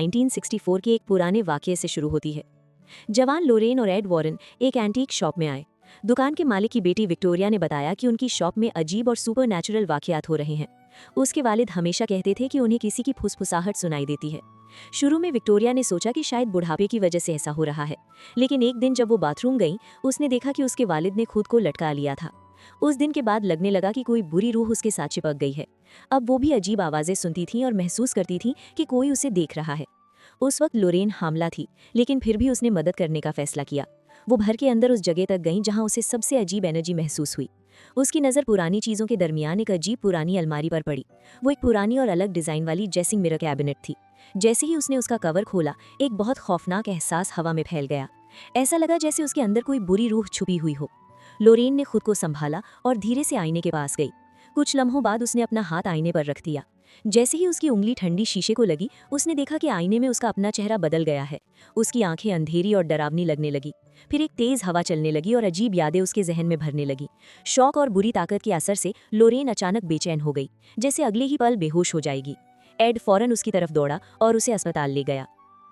1964 के एक पुराने वाकये से शुरू होती है। जवान लोरेन और एड वॉरेन एक एंटीक शॉप में आए। दुकान के मालिक की बेटी विक्टोरिया ने बताया कि उनकी शॉप में अजीब और सुपरनैचुरल वाकयात हो रहे हैं। उसके वालिद हमेशा कहते थे कि उन्हें किसी की फुसफुसाहट सुनाई देती है। शुरू में विक्टोरिया ने सोचा कि शायद बुढ़ापे की वजह से ऐसा हो रहा है, लेकिन एक दिन जब वो बाथरूम गई, उसने देखा कि उसके वालिद ने खुद को लटका लिया था। उस दिन के बाद लगने लगा कि कोई बुरी रूह उसके साथ चिपक गई है। अब वो भी अजीब आवाजें सुनती थी और महसूस करती थी कि कोई उसे देख रहा है। उस वक्त लोरेन हामला थी, लेकिन फिर भी उसने मदद करने का फैसला किया। वो भर के अंदर उस जगह तक गई जहां उसे सबसे अजीब एनर्जी महसूस हुई। उसकी नज़र पुरानी चीज़ों के दरमियान एक अजीब पुरानी अलमारी पर पड़ी। वो एक पुरानी और अलग डिज़ाइन वाली ड्रेसिंग मिरर कैबिनेट थी। जैसे ही उसने उसका कवर खोला, एक बहुत खौफनाक एहसास हवा में फैल गया। ऐसा लगा जैसे उसके अंदर कोई बुरी रूह छुपी हुई हो। लोरेन ने खुद को संभाला और धीरे से आईने के पास गई। कुछ लम्हों बाद उसने अपना हाथ आईने पर रख दिया। जैसे ही उसकी उंगली ठंडी शीशे को लगी, उसने देखा कि आईने में उसका अपना चेहरा बदल गया है। उसकी आंखें अंधेरी और डरावनी लगने लगी। फिर एक तेज हवा चलने लगी और अजीब यादें उसके जहन में भरने लगी। शौक और बुरी ताकत के असर से लोरेन अचानक बेचैन हो गई, जैसे अगले ही पल बेहोश हो जाएगी। एड फौरन उसकी तरफ दौड़ा और उसे अस्पताल ले गया।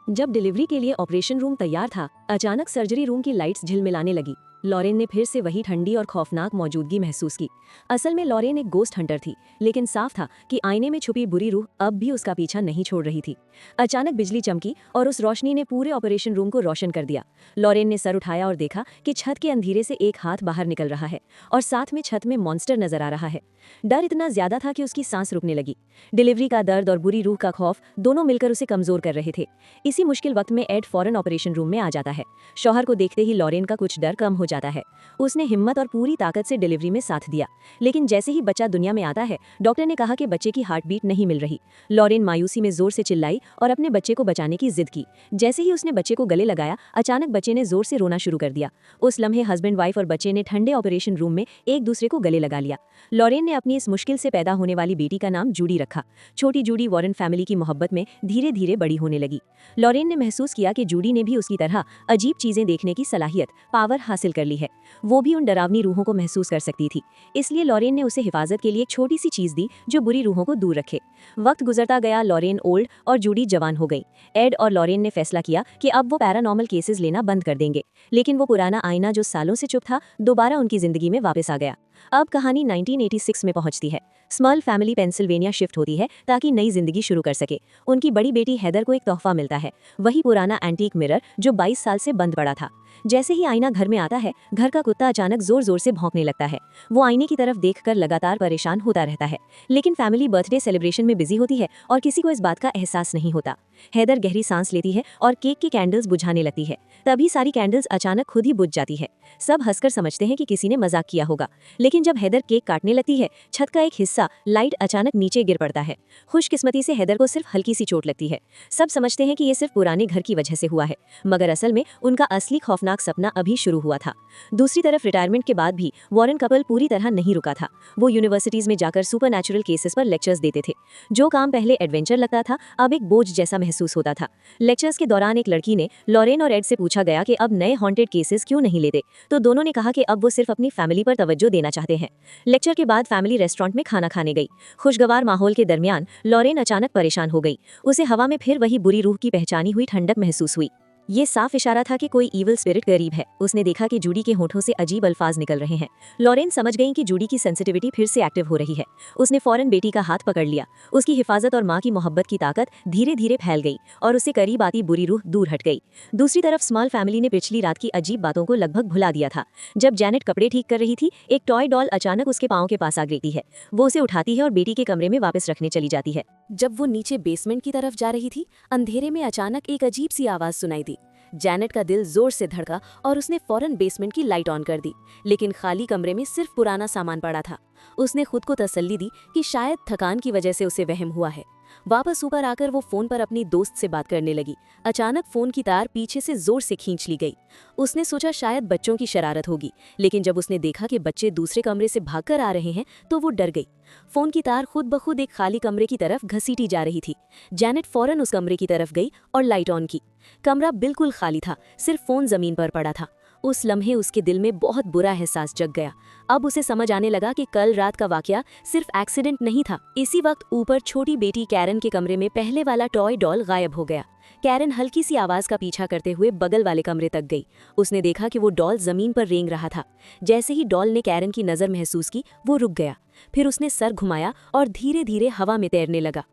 जब डिलीवरी के लिए ऑपरेशन रूम तैयार था, अचानक सर्जरी रूम की लाइट्स झिलमिलाने लगी। लॉरेन ने फिर से वही ठंडी और खौफनाक मौजूदगी महसूस की। असल में लॉरेन एक गोस्ट हंटर थी, लेकिन साफ था कि आईने में छुपी बुरी रूह अब भी उसका पीछा नहीं छोड़ रही थी। अचानक बिजली चमकी और उस रोशनी ने पूरे ऑपरेशन रूम को रोशन कर दिया। लॉरेन ने सर उठाया और देखा कि छत के अंधेरे से एक हाथ बाहर निकल रहा है और साथ में छत में मॉन्स्टर नजर आ रहा है। डर इतना ज्यादा था कि उसकी सांस रुकने लगी। डिलीवरी का दर्द और बुरी रूह का खौफ दोनों मिलकर उसे कमजोर कर रहे थे। इसी मुश्किल वक्त में एड फौरन ऑपरेशन रूम में आ जाता है। शौहर को देखते ही लॉरेन का कुछ डर कम हो जाता है। उसने हिम्मत और पूरी ताकत से डिलीवरी में साथ दिया, लेकिन जैसे ही बच्चा दुनिया में आता है, डॉक्टर ने कहा कि बच्चे की हार्ट बीट नहीं मिल रही। लॉरेन मायूसी में जोर से चिल्लाई और अपने बच्चे को बचाने की जिद की। जैसे ही उसने बच्चे को गले लगाया, अचानक बच्चे ने जोर से रोना शुरू कर दिया। उस लम्हे हस्बैंड वाइफ और बच्चे ने ठंडे ऑपरेशन रूम में एक दूसरे को गले लगा लिया। लॉरेन ने अपनी इस मुश्किल से पैदा होने वाली बेटी का नाम जूडी रखा। छोटी जूडी वॉरेन फैमिली की मोहब्बत में धीरे धीरे बड़ी होने लगी। लॉरेन ने महसूस किया कि जूडी ने भी उसकी तरह अजीब चीजें देखने की सलाहियत, पावर हासिल कर ली है। वो भी उन डरावनी रूहों को महसूस कर सकती थी। इसलिए लॉरेन ने उसे हिफाजत के लिए एक छोटी सी चीज दी जो बुरी रूहों को दूर रखे। वक्त गुजरता गया, लॉरेन ओल्ड और जूडी जवान हो गई। एड और लॉरेन ने फैसला किया कि अब वो पैरानॉर्मल केसेस लेना बंद कर देंगे, लेकिन वो पुराना आईना जो सालों से चुप था, दोबारा उनकी जिंदगी में वापस आ गया। अब कहानी 1986 में पहुंचती है। स्मॉल फैमिली पेंसिल्वेनिया शिफ्ट होती है ताकि नई जिंदगी शुरू कर सके। उनकी बड़ी बेटी हेदर को एक तोहफा मिलता है, वही पुराना एंटीक मिरर जो 22 साल से बंद पड़ा था। जैसे ही आईना घर में आता है, घर का कुत्ता अचानक जोर जोर से भौंकने लगता है। वो आईने की तरफ देखकर लगातार परेशान होता रहता है, लेकिन फैमिली बर्थडे सेलिब्रेशन में बिजी होती है और किसी को इस बात का एहसास नहीं होता। हेदर गहरी सांस लेती है और केक की कैंडल्स बुझाने लगती है। तभी सारी कैंडल्स अचानक खुद ही बुझ जाती है। सब हंसकर समझते हैं कि किसी ने मजाक किया होगा, लेकिन जब हेदर केक काटने लगती है, छत का एक हिस्सा लाइट अचानक नीचे गिर पड़ता है। खुशकिस्मती से हेदर को सिर्फ हल्की सी चोट लगती है। सब समझते हैं कि ये सिर्फ पुराने घर की वजह से हुआ है, मगर असल में उनका असली खौफनाक सपना अभी शुरू हुआ था। दूसरी तरफ रिटायरमेंट के बाद भी वॉरेन कपल पूरी तरह नहीं रुका था। वो यूनिवर्सिटीज में जाकर सुपरनैचुरल केसेस पर लेक्चर्स देते थे। जो काम पहले एडवेंचर लगता था, अब एक बोझ जैसा महसूस होता था। लेक्चर्स के दौरान एक लड़की ने लॉरेन और एड से पूछा गया कि अब नए हॉन्टेड केसेस क्यों नहीं लेते, तो दोनों ने कहा कि अब वो सिर्फ अपनी फैमिली पर तवज्जो देना चाहते हैं। लेक्चर के बाद फैमिली रेस्टोरेंट में खाना खाने गई। खुशगवार माहौल के दरमियान लॉरेन अचानक परेशान हो गई। उसे हवा में फिर वही बुरी रूह की पहचानी हुई ठंडक महसूस हुई। ये साफ इशारा था कि कोई ईविल स्पिरिट करीब है। उसने देखा कि जूडी के होठों से अजीब अल्फाज निकल रहे हैं। लॉरेन समझ गई कि जूडी की सेंसिटिविटी फिर से एक्टिव हो रही है। उसने फौरन बेटी का हाथ पकड़ लिया। उसकी हिफाजत और माँ की मोहब्बत की ताकत धीरे धीरे फैल गई और उससे करीब आती बुरी रूह दूर हट गई। दूसरी तरफ स्मॉल फैमिली ने पिछली रात की अजीब बातों को लगभग भुला दिया था। जब जैनेट कपड़े ठीक कर रही थी, एक टॉय डॉल अचानक उसके पाँव के पास आ गिरती है। वो उसे उठाती है और बेटी के कमरे में वापस रखने चली जाती है। जब वो नीचे बेसमेंट की तरफ जा रही थी, अंधेरे में अचानक एक अजीब सी आवाज सुनाई दी। जैनेट का दिल जोर से धड़का और उसने फौरन बेसमेंट की लाइट ऑन कर दी, लेकिन खाली कमरे में सिर्फ पुराना सामान पड़ा था। उसने खुद को तसल्ली दी कि शायद थकान की वजह से उसे वहम हुआ है। वापस ऊपर आकर वो फोन पर अपनी दोस्त से बात करने लगी। अचानक फोन की तार पीछे से जोर से खींच ली गई। उसने सोचा शायद बच्चों की शरारत होगी, लेकिन जब उसने देखा कि बच्चे दूसरे कमरे से भागकर आ रहे हैं, तो वो डर गई। फोन की तार खुद ब खुद एक खाली कमरे की तरफ घसीटी जा रही थी। जैनेट फौरन उस कमरे की तरफ गई और लाइट ऑन की। कमरा बिल्कुल खाली था, सिर्फ फोन जमीन पर पड़ा था। उस लम्हे उसके दिल में बहुत बुरा एहसास जग गया। अब उसे समझ आने लगा कि कल रात का वाकया सिर्फ एक्सीडेंट नहीं था। इसी वक्त ऊपर छोटी बेटी कैरन के कमरे में पहले वाला टॉय डॉल गायब हो गया। कैरन हल्की सी आवाज का पीछा करते हुए बगल वाले कमरे तक गई। उसने देखा कि वो डॉल जमीन पर रेंग रहा था। जैसे ही डॉल ने कैरन की नजर महसूस की, वो रुक गया। फिर उसने सर घुमाया और धीरे धीरे हवा में तैरने लगा।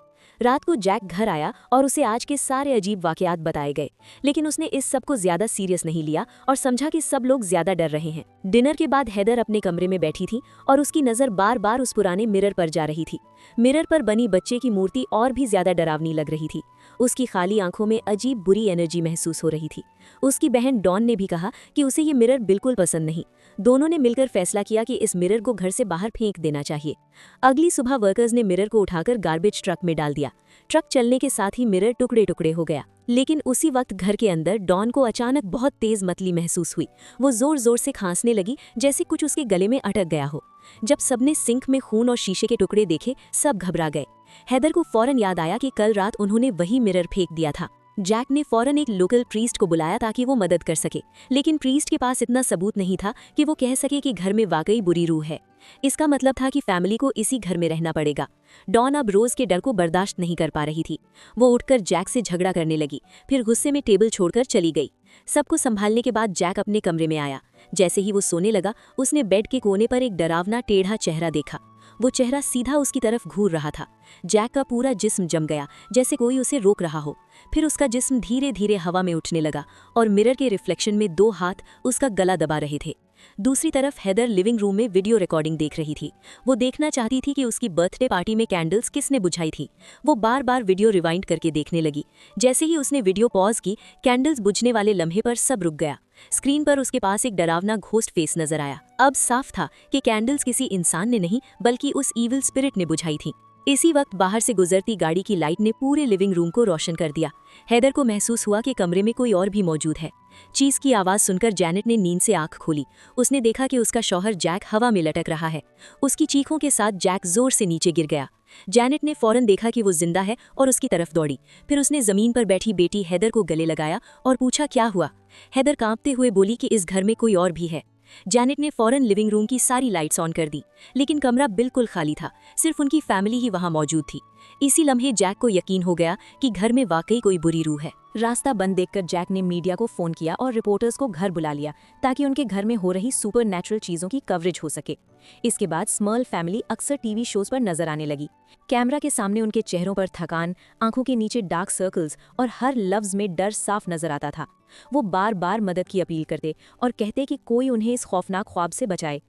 रात को जैक घर आया और उसे आज के सारे अजीब वाकयात बताए गए, लेकिन उसने इस सब को ज्यादा सीरियस नहीं लिया और समझा कि सब लोग ज्यादा डर रहे हैं। डिनर के बाद हेदर अपने कमरे में बैठी थी और उसकी नजर बार बार उस पुराने मिरर पर जा रही थी। मिरर पर बनी बच्चे की मूर्ति और भी ज्यादा डरावनी लग रही थी। उसकी खाली आंखों में अजीब बुरी एनर्जी महसूस हो रही थी। उसकी बहन डॉन ने भी कहा कि उसे ये मिरर बिल्कुल पसंद नहीं। दोनों ने मिलकर फैसला किया कि इस मिरर को घर से बाहर फेंक देना चाहिए। अगली सुबह वर्कर्स ने मिरर को उठाकर गार्बेज ट्रक में डाल दिया। ट्रक चलने के साथ ही मिरर टुकड़े टुकड़े हो गया। लेकिन उसी वक्त घर के अंदर डॉन को अचानक बहुत तेज मतली महसूस हुई। वो जोर जोर से खांसने लगी, जैसे कुछ उसके गले में अटक गया हो। जब सबने सिंक में खून और शीशे के टुकड़े देखे, सब घबरा गए। हेदर को फौरन याद आया कि कल रात उन्होंने वही मिरर फेंक दिया था। जैक ने फौरन एक लोकल प्रीस्ट को बुलाया ताकि वो मदद कर सके, लेकिन प्रीस्ट के पास इतना सबूत नहीं था कि वो कह सके कि घर में वाकई बुरी रूह है। इसका मतलब था कि फैमिली को इसी घर में रहना पड़ेगा। डॉन अब रोज के डर को बर्दाश्त नहीं कर पा रही थी। वो उठकर जैक से झगड़ा करने लगी, फिर गुस्से में टेबल छोड़कर चली गई। सबको संभालने के बाद जैक अपने कमरे में आया। जैसे ही वो सोने लगा, उसने बेड के कोने पर एक डरावना टेढ़ा चेहरा देखा। वो चेहरा सीधा उसकी तरफ घूर रहा था। जैक का पूरा जिस्म जम गया, जैसे कोई उसे रोक रहा हो। फिर उसका जिस्म धीरे धीरे हवा में उठने लगा और मिरर के रिफ्लेक्शन में 2 हाथ उसका गला दबा रहे थे। दूसरी तरफ हेदर लिविंग रूम में वीडियो रिकॉर्डिंग देख रही थी। वो देखना चाहती थी कि उसकी बर्थडे पार्टी में कैंडल्स किसने बुझाई थी। वो बार बार वीडियो रिवाइंड करके देखने लगी। जैसे ही उसने वीडियो पॉज की, कैंडल्स बुझने वाले लम्हे पर सब रुक गया। स्क्रीन पर उसके पास एक डरावना घोस्ट फेस नजर आया। अब साफ था कि कैंडल्स किसी इंसान ने नहीं, बल्कि उस ईविल स्पिरिट ने बुझाई थी। इसी वक्त बाहर से गुजरती गाड़ी की लाइट ने पूरे लिविंग रूम को रोशन कर दिया। हेदर को महसूस हुआ कि कमरे में कोई और भी मौजूद है। चीज की आवाज सुनकर जैनेट ने नींद से आंख खोली। उसने देखा कि उसका शौहर जैक हवा में लटक रहा है। उसकी चीखों के साथ जैक जोर से नीचे गिर गया। जैनेट ने फौरन देखा कि वो जिंदा है और उसकी तरफ दौड़ी। फिर उसने जमीन पर बैठी बेटी हेदर को गले लगाया और पूछा क्या हुआ। हेदर कांपते हुए बोली कि इस घर में कोई और भी है। जैनेट ने फौरन लिविंग रूम की सारी लाइट्स ऑन कर दी, लेकिन कमरा बिल्कुल खाली था। सिर्फ उनकी फैमिली ही वहां मौजूद थी। इसी लम्हे जैक को यकीन हो गया कि घर में वाकई कोई बुरी रूह है। रास्ता बंद देखकर जैक ने मीडिया को फोन किया और रिपोर्टर्स को घर बुला लिया ताकि उनके घर में हो रही सुपरनैचुरल चीजों की कवरेज हो सके। इसके बाद स्मर्ल फैमिली अक्सर टीवी शोज पर नजर आने लगी। कैमरा के सामने उनके चेहरों पर थकान, आंखों के नीचे डार्क सर्कल्स और हर लफ्ज में डर साफ नजर आता था। वो बार बार मदद की अपील करते और कहते कि कोई उन्हें इस खौफनाक ख्वाब से बचाए।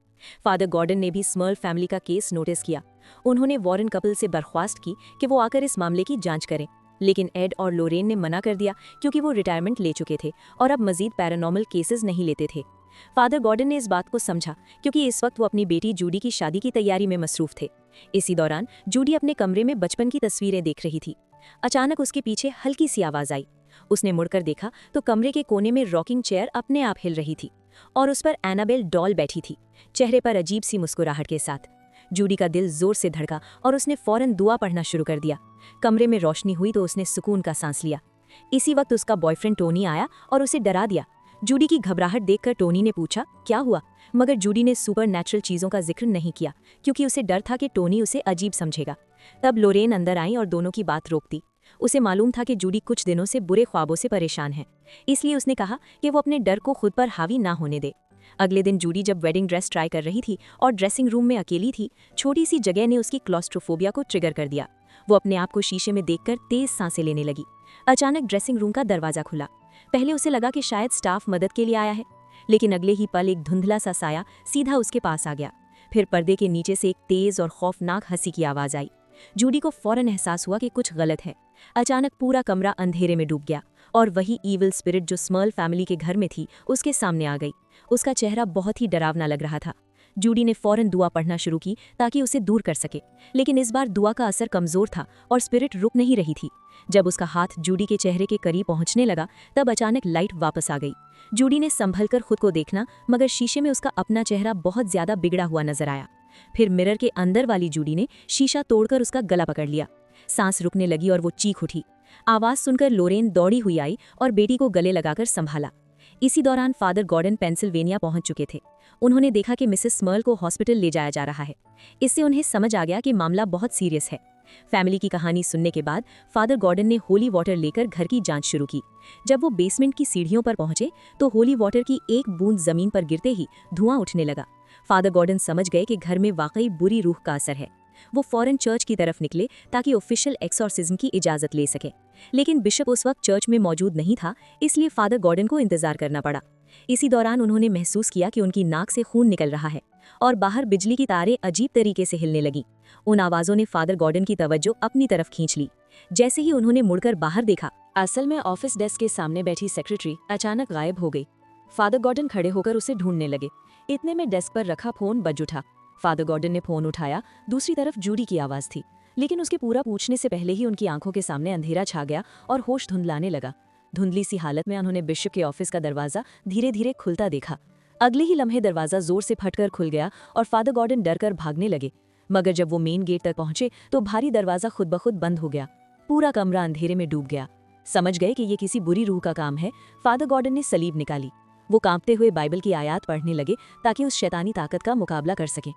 फादर गॉर्डन ने भी स्मर्ल फैमिली का केस नोटिस किया। उन्होंने वॉरेन कपल से दरख्वास्त की कि वो आकर इस मामले की जांच करें, लेकिन एड और लोरेन ने मना कर दिया क्योंकि वो रिटायरमेंट ले चुके थे और अब मजीद पैरानॉर्मल केसेस नहीं लेते थे। फादर गॉर्डन ने इस बात को समझा क्योंकि इस वक्त वो अपनी बेटी जूडी की शादी की तैयारी में मसरूफ थे। इसी दौरान जूडी अपने कमरे में बचपन की तस्वीरें देख रही थी। अचानक उसके पीछे हल्की सी आवाज आई। उसने मुड़कर देखा तो कमरे के कोने में रॉकिंग चेयर अपने आप हिल रही थी और उस पर एनाबेल डॉल बैठी थी, चेहरे पर अजीब सी मुस्कुराहट के साथ। जूडी का दिल जोर से धड़का और उसने फौरन दुआ पढ़ना शुरू कर दिया। कमरे में रोशनी हुई तो उसने सुकून का सांस लिया। इसी वक्त उसका बॉयफ्रेंड टोनी आया और उसे डरा दिया। जूडी की घबराहट देखकर टोनी ने पूछा क्या हुआ, मगर जूडी ने सुपरनैचुरल चीजों का जिक्र नहीं किया क्योंकि उसे डर था कि टोनी उसे अजीब समझेगा। तब लोरेन अंदर आई और दोनों की बात रोक दी। उसे मालूम था कि जूडी कुछ दिनों से बुरे ख्वाबों से परेशान है, इसलिए उसने कहा कि वो अपने डर को खुद पर हावी ना होने दे। अगले दिन जूडी जब वेडिंग ड्रेस ट्राई कर रही थी और ड्रेसिंग रूम में अकेली थी, छोटी सी जगह ने उसकी क्लॉस्ट्रोफोबिया को ट्रिगर कर दिया। वो अपने आप को शीशे में देखकर तेज सांसें लेने लगी। अचानक ड्रेसिंग रूम का दरवाजा खुला। पहले उसे लगा कि शायद स्टाफ मदद के लिए आया है, लेकिन अगले ही पल एक धुंधला सा साया सीधा उसके पास आ गया। फिर पर्दे के नीचे से एक तेज और खौफनाक हंसी की आवाज आई। जूडी को फौरन एहसास हुआ कि कुछ गलत है। अचानक पूरा कमरा अंधेरे में डूब गया और वही ईविल स्पिरिट जो स्मर्ल फैमिली के घर में थी उसके सामने आ गई। उसका चेहरा बहुत ही डरावना लग रहा था। जूडी ने फौरन दुआ पढ़ना शुरू की ताकि उसे दूर कर सके, लेकिन इस बार दुआ का असर कमजोर था और स्पिरिट रुक नहीं रही थी। जब उसका हाथ जूडी के चेहरे के करीब पहुंचने लगा, तब अचानक लाइट वापस आ गई। जूडी ने संभलकर खुद को देखना, मगर शीशे में उसका अपना चेहरा बहुत ज्यादा बिगड़ा हुआ नजर आया। फिर मिरर के अंदर वाली जूडी ने शीशा तोड़कर उसका गला पकड़ लिया। सांस रुकने लगी और वो चीख उठी। आवाज सुनकर लोरेन दौड़ी हुई आई और बेटी को गले लगाकर संभाला। इसी दौरान फादर गॉर्डन पेंसिल्वेनिया पहुंच चुके थे। उन्होंने देखा कि मिसेस स्मर्ल को हॉस्पिटल ले जाया जा रहा है। इससे उन्हें समझ आ गया कि मामला बहुत सीरियस है। फैमिली की कहानी सुनने के बाद फादर गॉर्डन ने होली वाटर लेकर घर की जांच शुरू की। जब वो बेसमेंट की सीढ़ियों पर पहुंचे तो होली वाटर की एक बूंद जमीन पर गिरते ही धुआं उठने लगा। फादर गॉर्डन समझ गए कि घर में वाकई बुरी रूह का असर है। वो फौरन चर्च की तरफ निकले ताकि ऑफिशियल एक्सॉर्सिज्म की इजाजत ले सके, लेकिन बिशप उस वक्त चर्च में मौजूद नहीं था, इसलिए फादर गॉर्डन को इंतजार करना पड़ा। इसी दौरान उन्होंने महसूस किया कि उनकी नाक से खून निकल रहा है और बाहर बिजली की तारें अजीब तरीके से हिलने लगी। उन आवाजों ने फादर गॉर्डन की तवज्जो अपनी तरफ खींच ली। जैसे ही उन्होंने मुड़कर बाहर देखा, असल में ऑफिस डेस्क के सामने बैठी सेक्रेटरी अचानक गायब हो गई। फादर गॉर्डन खड़े होकर उसे ढूंढने लगे। इतने में डेस्क पर रखा फोन बज उठा। फादर गॉर्डन ने फोन उठाया। दूसरी तरफ जूडी की आवाज थी, लेकिन उसके पूरा पूछने से पहले ही उनकी आंखों के सामने अंधेरा छा गया और होश धुंधलाने लगा। धुंधली सी हालत में उन्होंने बिशप के ऑफिस का दरवाजा धीरे धीरे खुलता देखा। अगले ही लम्हे दरवाजा जोर से फटकर खुल गया और फादर गॉर्डन डरकर भागने लगे। मगर जब वो मेन गेट तक पहुंचे तो भारी दरवाजा खुद ब खुद बंद हो गया। पूरा कमरा अंधेरे में डूब गया। समझ गए कि ये किसी बुरी रूह का काम है। फादर गॉर्डन ने सलीब निकाली। वो कांपते हुए बाइबल की आयत पढ़ने लगे ताकि उस शैतानी ताकत का मुकाबला कर सकें।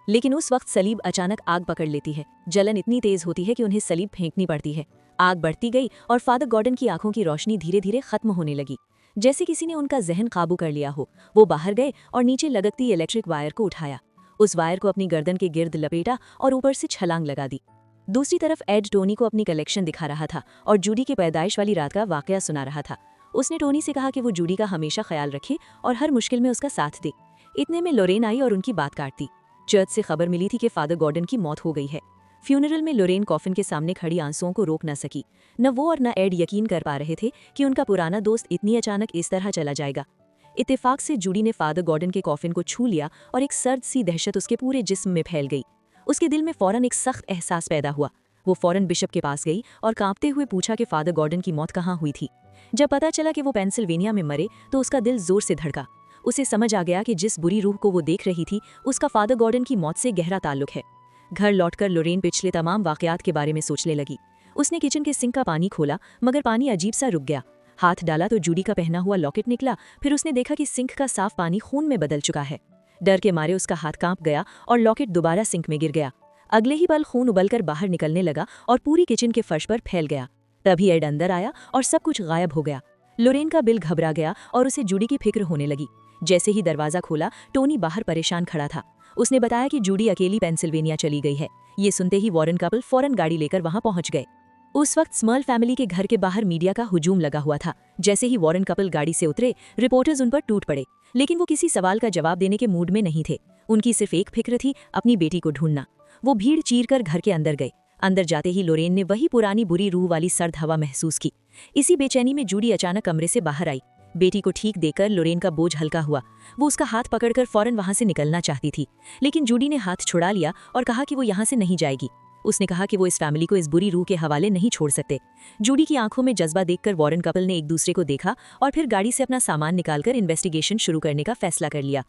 लेकिन उस वक्त सलीब अचानक आग पकड़ लेती है। जलन इतनी तेज होती है कि उन्हें सलीब फेंकनी पड़ती है। आग बढ़ती गई और फादर गॉर्डन की आंखों की रोशनी धीरे धीरे खत्म होने लगी, जैसे किसी ने उनका जहन काबू कर लिया हो। वो बाहर गए और नीचे लगती इलेक्ट्रिक वायर को उठाया। उस वायर को अपनी गर्दन के गिर्द लपेटा और ऊपर से छलांग लगा दी। दूसरी तरफ एड टोनी को अपनी कलेक्शन दिखा रहा था और जूडी के पैदाइश वाली रात का वाकया सुना रहा था। उसने टोनी से कहा कि वो जूडी का हमेशा ख्याल रखे और हर मुश्किल में उसका साथ दे। इतने में लोरेन आई और उनकी बात काट दी। चर्च से खबर मिली थी कि फादर गॉर्डन की मौत हो गई है। फ्यूनरल में लोरेन कॉफिन के सामने खड़ी आंसुओं को रोक न सकी। न वो और न एड यकीन कर पा रहे थे कि उनका पुराना दोस्त इतनी अचानक इस तरह चला जाएगा। इत्तेफाक से जूडी ने फादर गॉर्डन के कॉफिन को छू लिया और एक सर्द सी दहशत उसके पूरे जिस्म में फैल गई। उसके दिल में फौरन एक सख्त एहसास पैदा हुआ। वो फौरन बिशप के पास गई और कांपते हुए पूछा कि फादर गॉर्डन की मौत कहाँ हुई थी। जब पता चला कि वो पेंसिल्वेनिया में मरे तो उसका दिल जोर से धड़का। उसे समझ आ गया कि जिस बुरी रूह को वो देख रही थी उसका फादर गॉर्डन की मौत से गहरा ताल्लुक है। घर लौटकर लोरेन पिछले तमाम वाकयात के बारे में सोचने लगी। उसने किचन के सिंक का पानी खोला, मगर पानी अजीब सा रुक गया। हाथ डाला तो जूडी का पहना हुआ लॉकेट निकला। फिर उसने देखा कि सिंक का साफ पानी खून में बदल चुका है। डर के मारे उसका हाथ कांप गया और लॉकेट दोबारा सिंक में गिर गया। अगले ही पल खून उबलकर बाहर निकलने लगा और पूरी किचन के फर्श पर फैल गया। तभी एड अंदर आया और सब कुछ गायब हो गया। लोरेन का बिल घबरा गया और उसे जूडी की फिक्र होने लगी। जैसे ही दरवाजा खोला, टोनी बाहर परेशान खड़ा था। उसने बताया कि जूडी अकेली पेंसिल्वेनिया चली गई है। ये सुनते ही वॉरेन कपल फौरन गाड़ी लेकर वहां पहुंच गए। उस वक्त स्मर्ल फैमिली के घर के बाहर मीडिया का हुजूम लगा हुआ था। जैसे ही वॉरेन कपल गाड़ी से उतरे, रिपोर्टर्स उन पर टूट पड़े, लेकिन वो किसी सवाल का जवाब देने के मूड में नहीं थे। उनकी सिर्फ एक फिक्र थी, अपनी बेटी को ढूंढना। वो भीड़ चीरकर घर के अंदर गए। अंदर जाते ही लोरेन ने वही पुरानी बुरी रूह वाली सर्द हवा महसूस की। इसी बेचैनी में जूडी अचानक कमरे से बाहर आई। बेटी को ठीक देखकर लोरेन का बोझ हल्का हुआ। वो उसका हाथ पकड़कर फौरन वहां से निकलना चाहती थी, लेकिन जूडी ने हाथ छुड़ा लिया और कहा कि वो यहाँ से नहीं जाएगी। उसने कहा कि वो इस फैमिली को इस बुरी रूह के हवाले नहीं छोड़ सकते। जूडी की आंखों में जज्बा देखकर वॉरेन कपल ने एक दूसरे को देखा और फिर गाड़ी से अपना सामान निकालकर इन्वेस्टिगेशन शुरू करने का फैसला कर लिया।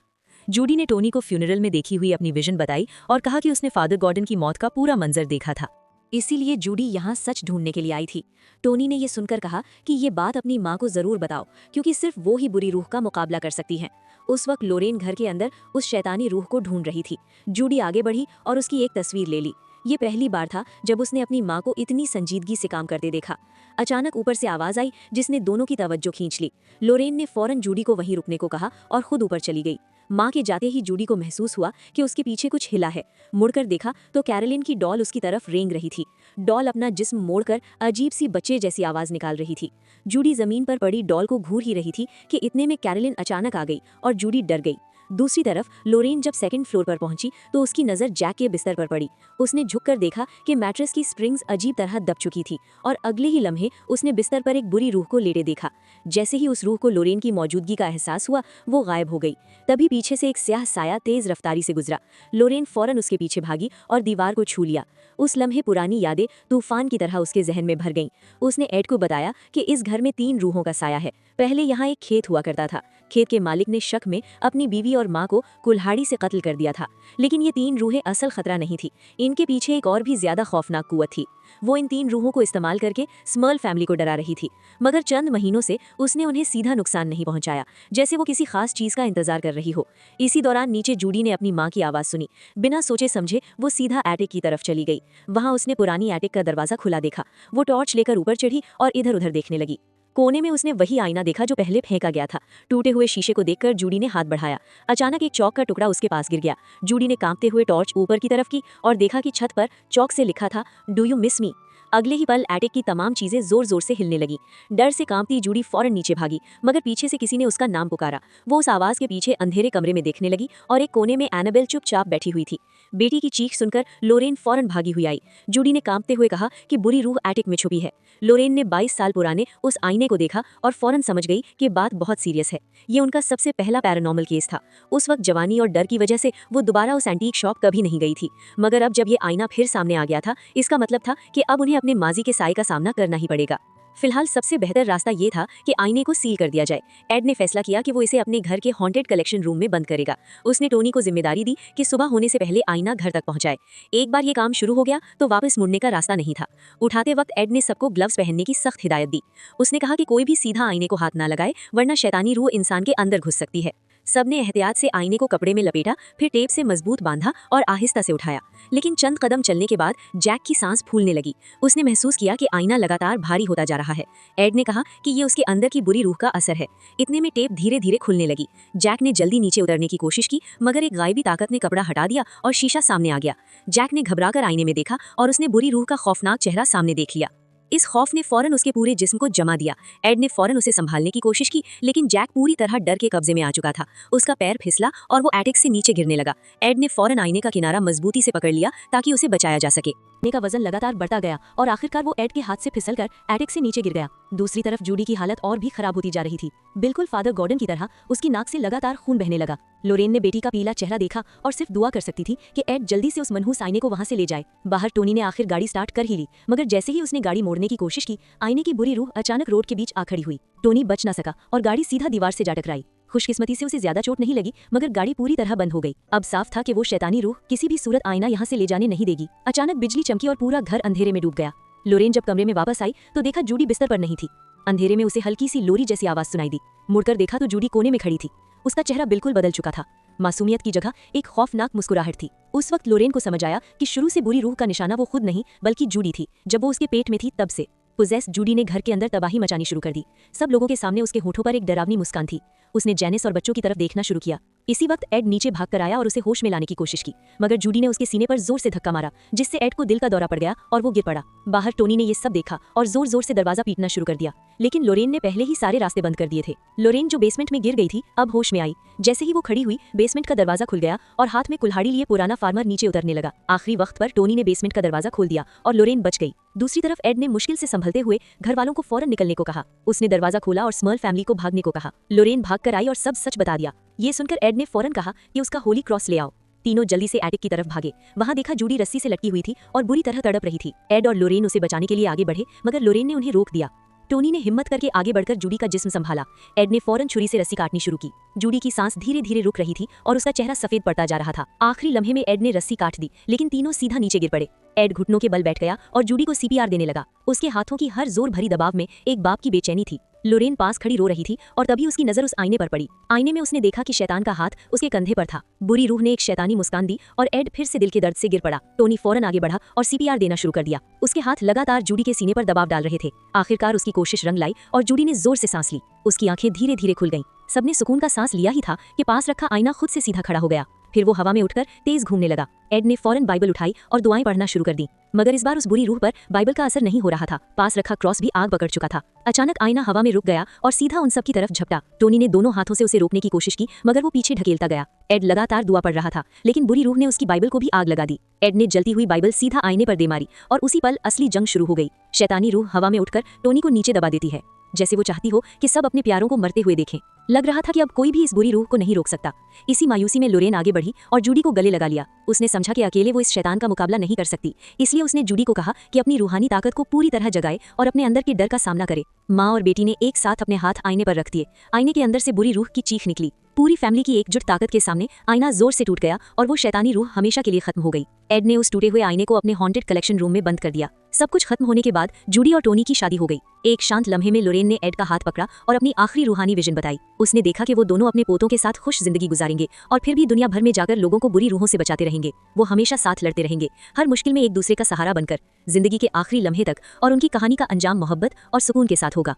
जूडी ने टोनी को फ्यूनरल में देखी हुई अपनी विजन बताई और कहा कि उसने फादर गॉर्डन की मौत का पूरा मंजर देखा था। इसीलिए जूडी यहाँ सच ढूंढने के लिए आई थी। टोनी ने ये सुनकर कहा कि ये बात अपनी माँ को जरूर बताओ, क्योंकि सिर्फ वो ही बुरी रूह का मुकाबला कर सकती है। उस वक्त लोरेन घर के अंदर उस शैतानी रूह को ढूंढ रही थी। जूडी आगे बढ़ी और उसकी एक तस्वीर ले ली। ये पहली बार था जब उसने अपनी माँ को इतनी संजीदगी से काम करते देखा। अचानक ऊपर से आवाज आई जिसने दोनों की तवज्जो खींच ली। लोरेन ने फौरन जूडी को वहीं रुकने को कहा और खुद ऊपर चली गई। माँ के जाते ही जूडी को महसूस हुआ कि उसके पीछे कुछ हिला है। मुड़कर देखा तो कैरोलिन की डॉल उसकी तरफ रेंग रही थी। डॉल अपना जिस्म मोड़कर अजीब सी बच्चे जैसी आवाज निकाल रही थी। जूडी जमीन पर पड़ी डॉल को घूर ही रही थी कि इतने में कैरोलिन अचानक आ गई और जूडी डर गई। दूसरी तरफ लोरेन जब सेकंड फ्लोर पर पहुंची तो उसकी नजर जैक के बिस्तर पर पड़ी। उसने झुककर देखा कि मैट्रेस की स्प्रिंग्स अजीब तरह दब चुकी थी और अगले ही लम्हे उसने बिस्तर पर एक बुरी रूह को लेटे देखा। जैसे ही उस रूह को लोरेन की मौजूदगी का एहसास हुआ, वो गायब हो गई। तभी पीछे से एक स्याह साया तेज रफ्तारी से गुजरा। लोरेन फौरन उसके पीछे भागी और दीवार को छू लिया। उस लम्हे पुरानी यादें तूफान की तरह उसके जहन में भर गईं। उसने एड को बताया कि इस घर में 3 रूहों का साया है। पहले यहाँ एक खेत हुआ करता था, खेत के मालिक ने शक में अपनी बीवी और माँ को कुल्हाड़ी से कत्ल कर दिया था। लेकिन ये 3 रूहें असल खतरा नहीं थी, इनके पीछे एक और भी ज्यादा खौफनाक कुव्वत थी। वो इन 3 रूहों को इस्तेमाल करके स्मर्ल फैमिली को डरा रही थी, मगर चंद महीनों से उसने उन्हें सीधा नुकसान नहीं पहुंचाया, जैसे वो किसी खास चीज का इंतजार कर रही हो। इसी दौरान नीचे जूडी ने अपनी माँ की आवाज सुनी। बिना सोचे समझे वो सीधा एटिक की तरफ चली गई। वहां उसने पुरानी एटिक का दरवाजा खुला देखा। वो टॉर्च लेकर ऊपर चढ़ी और इधर उधर देखने लगी। कोने में उसने वही आईना देखा जो पहले फेंका गया था। टूटे हुए शीशे को देखकर जूडी ने हाथ बढ़ाया। अचानक एक चौक का टुकड़ा उसके पास गिर गया। जूडी ने कांपते हुए टॉर्च ऊपर की तरफ की और देखा कि छत पर चौक से लिखा था, डू यू मिस मी। अगले ही पल एटिक की तमाम चीजें जोर जोर से हिलने लगी। डर से कांपती जूडी फौरन नीचे भागी, मगर पीछे से किसी ने उसका नाम पुकारा। वो उस आवाज के पीछे अंधेरे कमरे में देखने लगी और एक कोने में एनाबेल चुपचाप बैठी हुई थी। बेटी की चीख सुनकर लोरेन फौरन भागी हुई आई। जूडी ने कांपते हुए कहा कि बुरी रूह एटिक में छुपी है। लोरेन ने 22 साल पुराने उस आईने को देखा और फौरन समझ गई कि बात बहुत सीरियस है। ये उनका सबसे पहला पैरानॉर्मल केस था। उस वक्त जवानी और डर की वजह से वो दोबारा उस एंटीक शॉप कभी नहीं गई थी, मगर अब जब ये आईना फिर सामने आ गया था, इसका मतलब था कि अब उन्हें अपने माजी के साए का सामना करना ही पड़ेगा। फिलहाल सबसे बेहतर रास्ता ये था कि आईने को सील कर दिया जाए। एड ने फैसला किया कि वो इसे अपने घर के हॉन्टेड कलेक्शन रूम में बंद करेगा। उसने टोनी को जिम्मेदारी दी कि सुबह होने से पहले आईना घर तक पहुंचाए। एक बार ये काम शुरू हो गया तो वापस मुड़ने का रास्ता नहीं था। उठाते वक्त एड ने सबको ग्लव्स पहनने की सख्त हिदायत दी। उसने कहा कि कोई भी सीधा आईने को हाथ ना लगाए, वरना शैतानी रूह इंसान के अंदर घुस सकती है। सबने एहतियात से आईने को कपड़े में लपेटा, फिर टेप से मजबूत बांधा और आहिस्ता से उठाया। लेकिन चंद कदम चलने के बाद जैक की सांस फूलने लगी। उसने महसूस किया कि आईना लगातार भारी होता जा रहा है। एड ने कहा कि ये उसके अंदर की बुरी रूह का असर है। इतने में टेप धीरे धीरे खुलने लगी। जैक ने जल्दी नीचे उतरने की कोशिश की, मगर एक गायबी ताकत ने कपड़ा हटा दिया और शीशा सामने आ गया। जैक ने घबराकर आईने में देखा और उसने बुरी रूह का खौफनाक चेहरा सामने देख लिया। इस खौफ ने फौरन उसके पूरे जिस्म को जमा दिया। एड ने फौरन उसे संभालने की कोशिश की, लेकिन जैक पूरी तरह डर के कब्जे में आ चुका था। उसका पैर फिसला और वो एटिक से नीचे गिरने लगा। एड ने फौरन आईने का किनारा मजबूती से पकड़ लिया ताकि उसे बचाया जा सके। आईने का वजन लगातार बढ़ता गया और आखिरकार वो एड के हाथ से फिसलकर एटिक से नीचे गिर गया। दूसरी तरफ जूडी की हालत और भी खराब होती जा रही थी। बिल्कुल फादर गॉर्डन की तरह उसकी नाक से लगातार खून बहने लगा। लोरेन ने बेटी का पीला चेहरा देखा और सिर्फ दुआ कर सकती थी कि एड जल्दी से उस मनहूस आईने को वहां से ले जाए। बाहर टोनी ने आखिर गाड़ी स्टार्ट कर ही ली, मगर जैसे ही उसने गाड़ी मोड़ने की कोशिश की, आईने की बुरी रूह अचानक रोड के बीच आ खड़ी हुई। टोनी बच न सका और गाड़ी सीधा दीवार से जा टकराई। खुशकिस्मती से उसे ज्यादा चोट नहीं लगी, मगर गाड़ी पूरी तरह बंद हो गई। अब साफ था कि वो शैतानी रूह किसी भी सूरत आईना यहाँ से ले जाने नहीं देगी। अचानक बिजली चमकी और पूरा घर अंधेरे में डूब गया। लोरेन जब कमरे में वापस आई तो देखा जूडी बिस्तर पर नहीं थी। अंधेरे में उसे हल्की सी लोरी जैसी आवाज सुनाई दी। मुड़कर देखा तो जूडी कोने में खड़ी थी। उसका चेहरा बिल्कुल बदल चुका था। मासूमियत की जगह एक खौफनाक मुस्कुराहट थी। उस वक्त लोरेन को समझ आया कि शुरू से बुरी रूह का निशाना वो खुद नहीं बल्कि जूडी थी। जब वो उसके पेट में थी तब से पोजेस जूडी ने घर के अंदर तबाही मचानी शुरू कर दी। सब लोगों के सामने उसके होठों पर एक डरावनी मुस्कान थी। उसने जेनिस और बच्चों की तरफ देखना शुरू किया। इसी वक्त एड नीचे भागकर आया और उसे होश में लाने की कोशिश की, मगर जूडी ने उसके सीने पर जोर से धक्का मारा, जिससे एड को दिल का दौरा पड़ गया और वो गिर पड़ा। बाहर टोनी ने ये सब देखा और जोर जोर से दरवाजा पीटना शुरू कर दिया, लेकिन लोरेन ने पहले ही सारे रास्ते बंद कर दिए थे। लोरेन जो बेसमेंट में गिर गई थी अब होश में आई। जैसे ही वो खड़ी हुई, बेसमेंट का दरवाजा खुल गया और हाथ में कुल्हाड़ी लिए पुराना फार्मर नीचे उतरने लगा। आखिरी वक्त पर टोनी ने बेसमेंट का दरवाजा खोल दिया और लोरेन बच गई। दूसरी तरफ एड ने मुश्किल से संभलते हुए घर वालों को फौरन निकलने को कहा। उसने दरवाजा खोला और स्मर्ल फैमिली को भागने को कहा। लोरेन भागकर आई और सब सच बता दिया। ये सुनकर एड ने फौरन कहा कि उसका होली क्रॉस ले आओ। तीनों जल्दी से एटिक की तरफ भागे। वहां देखा जूडी रस्सी से लटकी हुई थी और बुरी तरह तड़प रही थी। एड और लोरेन उसे बचाने के लिए आगे बढ़े, मगर लोरेन ने उन्हें रोक दिया। टोनी ने हिम्मत करके आगे बढ़कर जूडी का जिस्म संभाला। एड ने फौरन छुरी से रस्सी काटनी शुरू की। जूडी की सांस धीरे धीरे रुक रही थी और उसका चेहरा सफेद पड़ता जा रहा था। आखिरी लम्हे में एड ने रस्सी काट दी, लेकिन तीनों सीधा नीचे गिर पड़े। एड घुटनों के बल बैठ गया और जूडी को सीपीआर देने लगा। उसके हाथों की हर जोर भरी दबाव में एक बाप की बेचैनी थी। लोरेन पास खड़ी रो रही थी और तभी उसकी नजर उस आईने पर पड़ी। आईने में उसने देखा कि शैतान का हाथ उसके कंधे पर था। बुरी रूह ने एक शैतानी मुस्कान दी और एड फिर से दिल के दर्द से गिर पड़ा। टोनी फौरन आगे बढ़ा और सीपीआर देना शुरू कर दिया। उसके हाथ लगातार जूडी के सीने पर दबाव डाल रहे थे। आखिरकार उसकी कोशिश रंग लाई और जूडी ने जोर से सांस ली। उसकी आंखें धीरे धीरे खुल गईं। सबने सुकून का सांस लिया ही था कि पास रखा आईना खुद से सीधा खड़ा हो गया। फिर वो हवा में उठकर तेज घूमने लगा। एड ने फौरन बाइबल उठाई और दुआएं पढ़ना शुरू कर दी, मगर इस बार उस बुरी रूह पर बाइबल का असर नहीं हो रहा था। पास रखा क्रॉस भी आग पकड़ चुका था। अचानक आईना हवा में रुक गया और सीधा उन सब की तरफ झपटा। टोनी ने दोनों हाथों से उसे रोकने की कोशिश की, मगर वो पीछे ढकेलता गया। एड लगातार दुआ पढ़ रहा था, लेकिन बुरी रूह ने उसकी बाइबल को भी आग लगा दी। एड ने जलती हुई बाइबल सीधा आईने पर दे मारी और उसी पल असली जंग शुरू हो गई। शैतानी रूह हवा में उठकर टोनी को नीचे दबा देती है। जैसे वो चाहती हो कि सब अपने प्यारों को मरते हुए देखें। लग रहा था कि अब कोई भी इस बुरी रूह को नहीं रोक सकता। इसी मायूसी में लोरेन आगे बढ़ी और जूडी को गले लगा लिया। उसने समझा कि अकेले वो इस शैतान का मुकाबला नहीं कर सकती, इसलिए उसने जूडी को कहा कि अपनी रूहानी ताकत को पूरी तरह जगाए और अपने अंदर के डर का सामना करे। माँ और बेटी ने एक साथ अपने हाथ आईने पर रख दिए। आईने के अंदर से बुरी रूह की चीख निकली। पूरी फैमिली की एकजुट ताकत के सामने आईना जोर से टूट गया और वो शैतानी रूह हमेशा के लिए खत्म हो गई। एड ने उस टूटे हुए आईने को अपने हॉन्टेड कलेक्शन रूम में बंद कर दिया। सब कुछ खत्म होने के बाद जूडी और टोनी की शादी हो गई। एक शांत लम्हे में लोरेन ने एड का हाथ पकड़ा और अपनी आखिरी रूहानी विजन बताई। उसने देखा कि वो दोनों अपने पोतों के साथ खुश जिंदगी गुजारेंगे और फिर भी दुनिया भर में जाकर लोगों को बुरी रूहों से बचाते रहेंगे। वो हमेशा साथ लड़ते रहेंगे, हर मुश्किल में एक दूसरे का सहारा बनकर, जिंदगी के आखिरी लम्हे तक। और उनकी कहानी का अंजाम मोहब्बत और सुकून के साथ होगा।